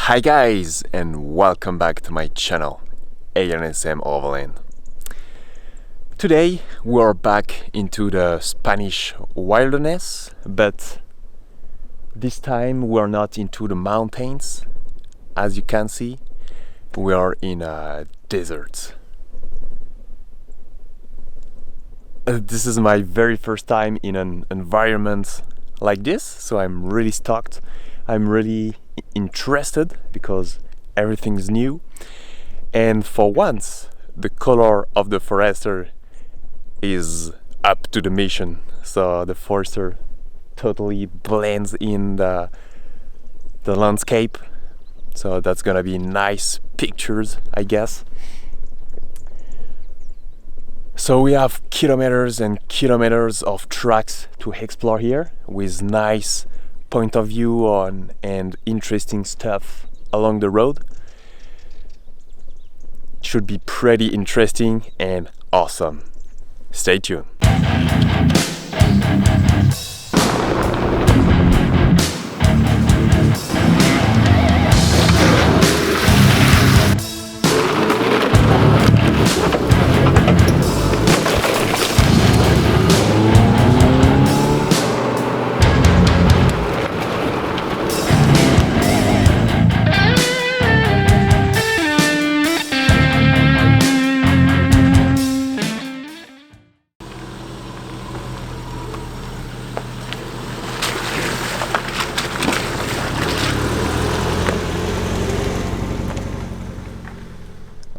Hi guys, and welcome back to my channel, ANSM Overland. Today we are back into the Spanish wilderness, but this time we are not into the mountains. As you can see, we are in a desert. This is my very first time in an environment like this, so I'm really stoked. I'm really interested because everything is new, and for once the color of the forester is up to the mission, so the forester totally blends in the landscape, so that's gonna be nice pictures, I guess. So we have kilometers and kilometers of tracks to explore here with nice point of view on and interesting stuff along the road. It should be pretty interesting and awesome. Stay tuned.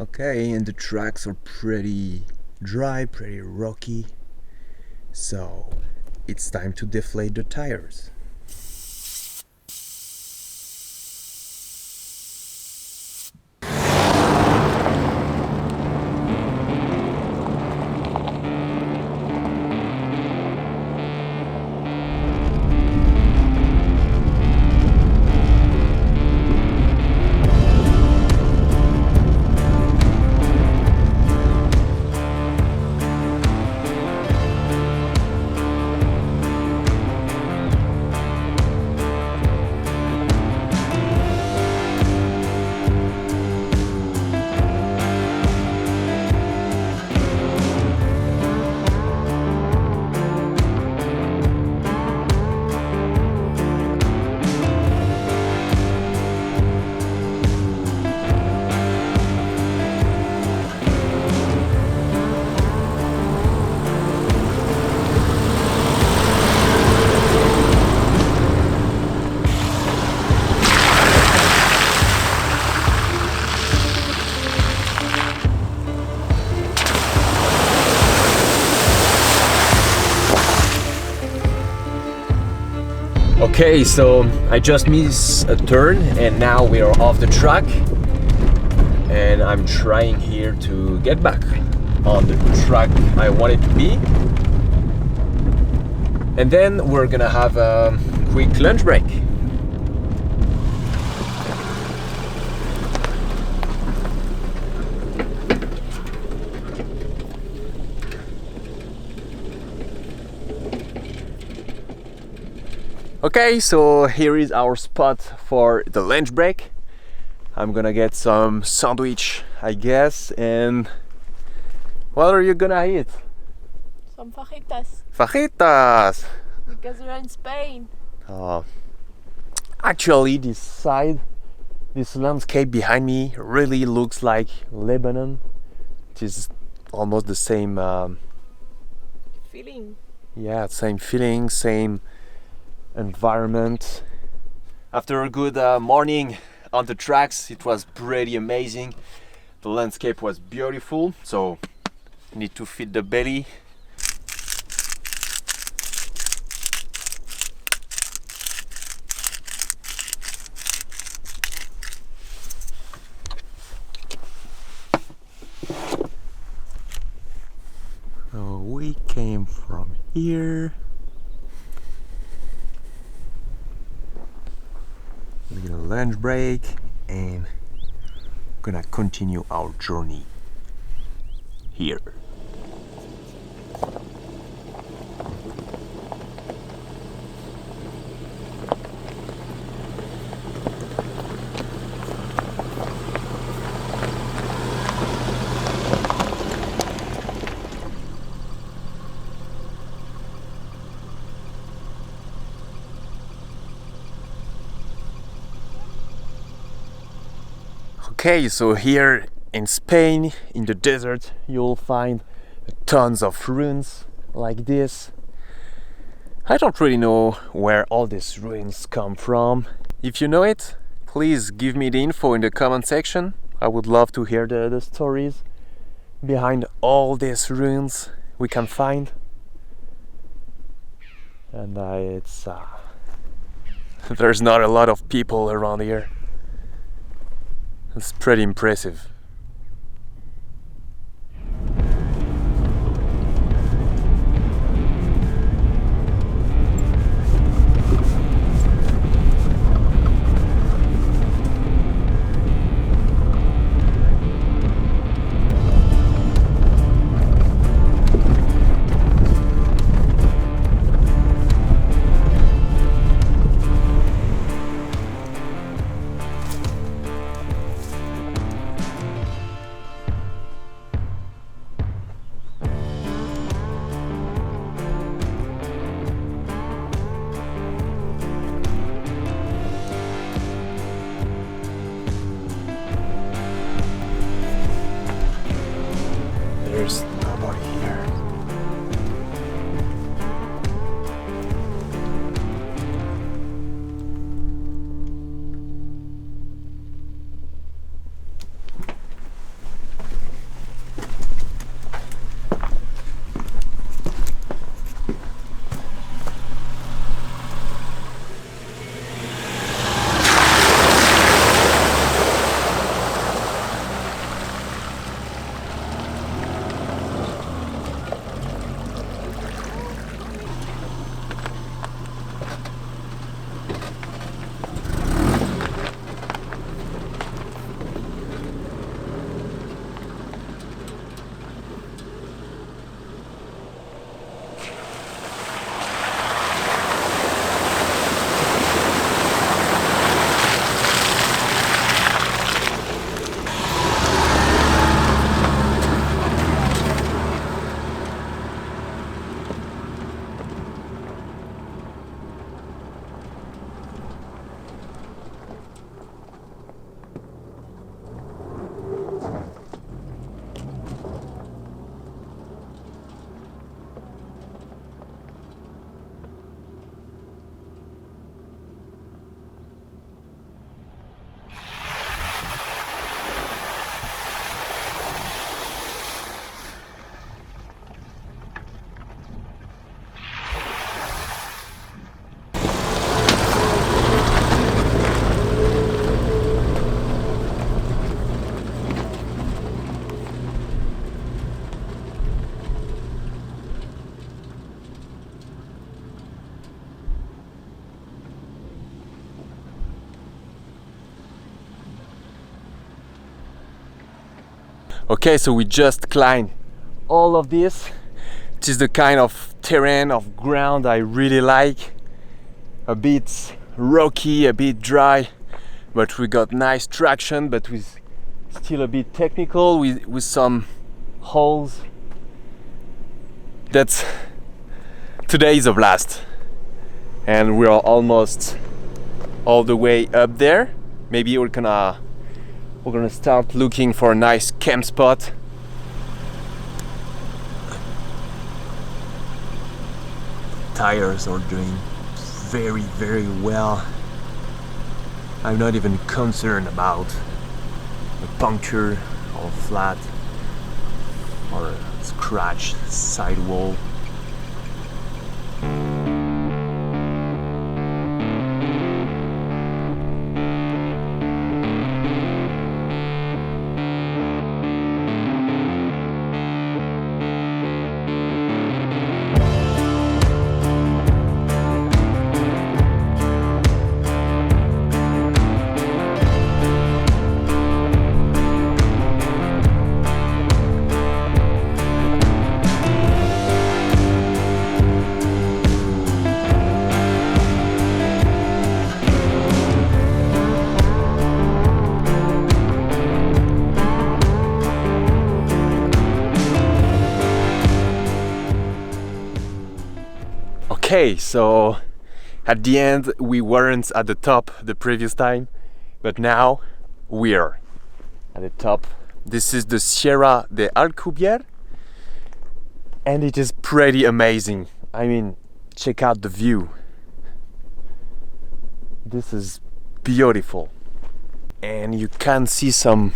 Okay, and the tracks are pretty dry, pretty rocky, so it's time to deflate the tires. Okay, so I just missed a turn and now we are off the track, and I'm trying here to get back on the track I wanted to be, and then we're gonna have a quick lunch break. Okay, so here is our spot for the lunch break. I'm gonna get some sandwich, I guess, and what are you gonna eat? Some fajitas, Fajitas! because we're in Spain. Actually, this landscape behind me really looks like Lebanon. It is almost the same, Feeling. yeah, same feeling, same environment. After a good morning on the tracks, it was pretty amazing. The landscape was beautiful, so need to feed the belly. So we came from here. A lunch break, and gonna continue our journey here. Okay, so here in Spain, in the desert, you'll find tons of ruins like this. I don't really know where all these ruins come from. If you know it, please give me the info in the comment section. I would love to hear the stories behind all these ruins we can find. And there's not a lot of people around here. It's pretty impressive. There's nobody here. Okay, so we just climbed all of this. It is the kind of terrain of ground I really like. A bit rocky, a bit dry, but we got nice traction, but with still a bit technical with some holes. That's today is a blast. And we are almost all the way up there. Maybe we're gonna start looking for a nice camp spot. Tires are doing very, very well. I'm not even concerned about a puncture or flat or a scratched sidewall. Okay, so at the end we weren't at the top the previous time, but now we are. at the top. This is the Sierra de Alcubierre, and it is pretty amazing. I mean, check out the view. This is beautiful, and you can see some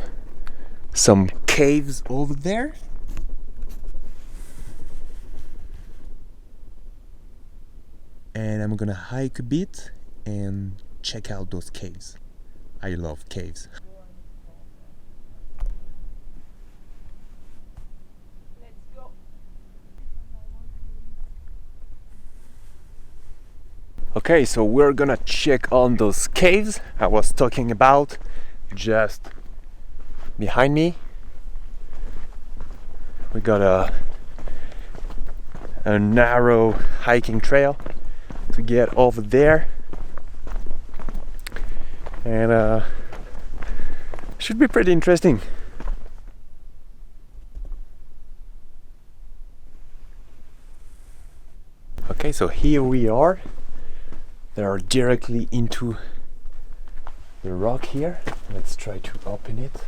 caves over there. And I'm gonna hike a bit and check out those caves. I love caves. Let's go. Okay, so we're gonna check on those caves I was talking about just behind me. We got a narrow hiking trail to get over there, and should be pretty interesting. Okay, so here we are. They are directly into the rock here. Let's try to open it.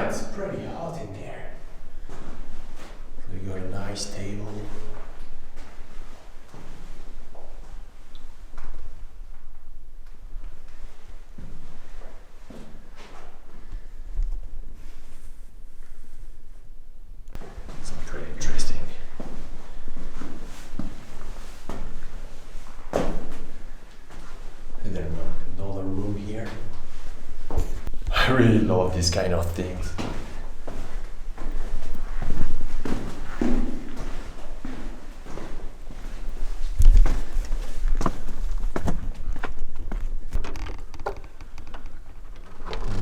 It's pretty hot in there. We got a nice table. It's pretty interesting. And then another room here. I really love these kind of things.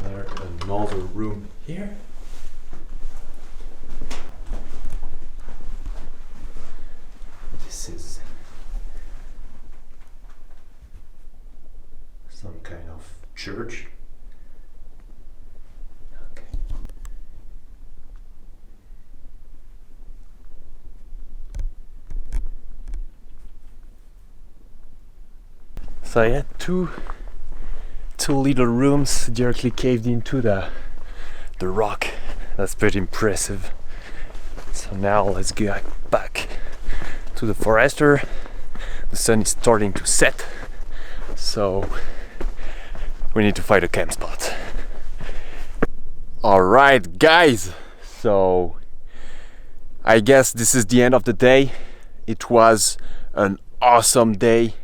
And there's another room here. This is some kind of church. So yeah, two little rooms directly caved into the rock. That's pretty impressive. So now let's get back to the forester. The sun is starting to set, so we need to find a camp spot. Alright guys, so I guess this is the end of the day. It was an awesome day.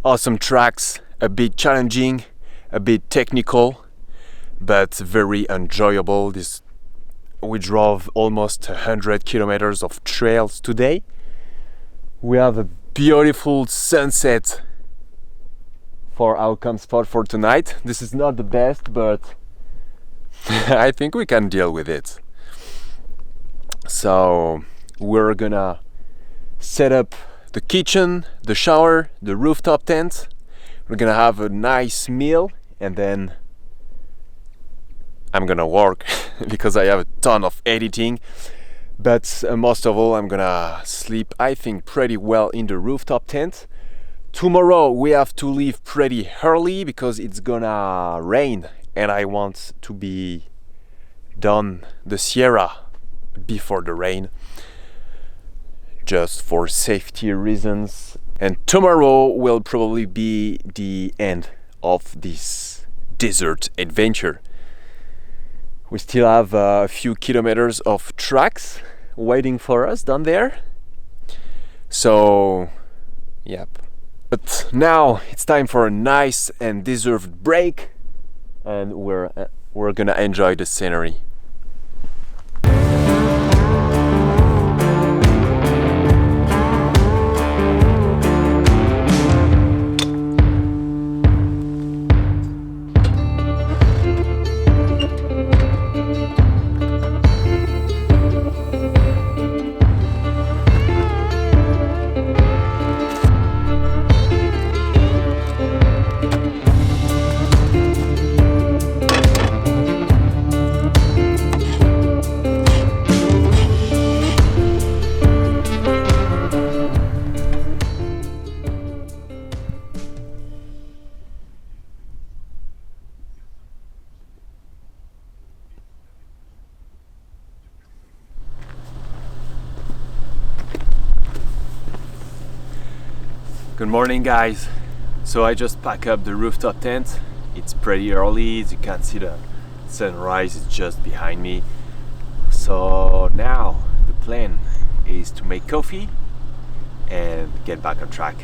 Awesome tracks, a bit challenging, a bit technical, but very enjoyable. We drove almost 100 kilometers of trails today. We have a beautiful sunset for our camp spot for tonight. This is not the best, but I think we can deal with it. So we're gonna set up the kitchen, the shower, the rooftop tent. We're gonna have a nice meal, and then I'm gonna work because I have a ton of editing. But most of all, I'm gonna sleep, I think, pretty well in the rooftop tent. Tomorrow we have to leave pretty early because it's gonna rain, and I want to be done the Sierra before the rain, just for safety reasons. And tomorrow will probably be the end of this desert adventure. We still have a few kilometers of tracks waiting for us down there. So, yep. But now it's time for a nice and deserved break, and we're gonna enjoy the scenery. Good morning, guys. So I just packed up the rooftop tent. It's pretty early, as you can see the sunrise is just behind me. So now the plan is to make coffee and get back on track.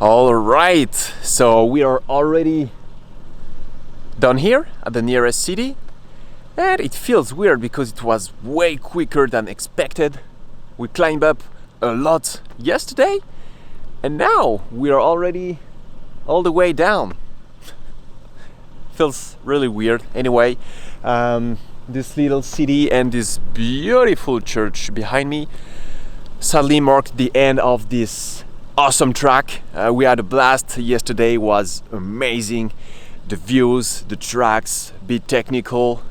All right, so we are already down here at the nearest city, and it feels weird because it was way quicker than expected. We climbed up a lot yesterday, and now we are already all the way down. Feels really weird. Anyway, this little city and this beautiful church behind me sadly marked the end of this awesome track. We had a blast. Yesterday was amazing. The views, the tracks, bit technical,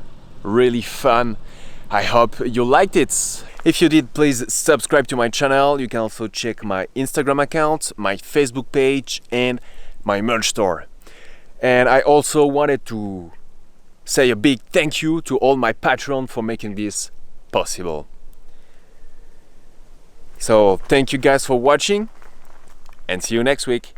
really fun. I hope you liked it. If you did, please subscribe to my channel. You can also check my Instagram account, my Facebook page, and my merch store. And I also wanted to say a big thank you to all my patrons for making this possible. So thank you guys for watching, and see you next week.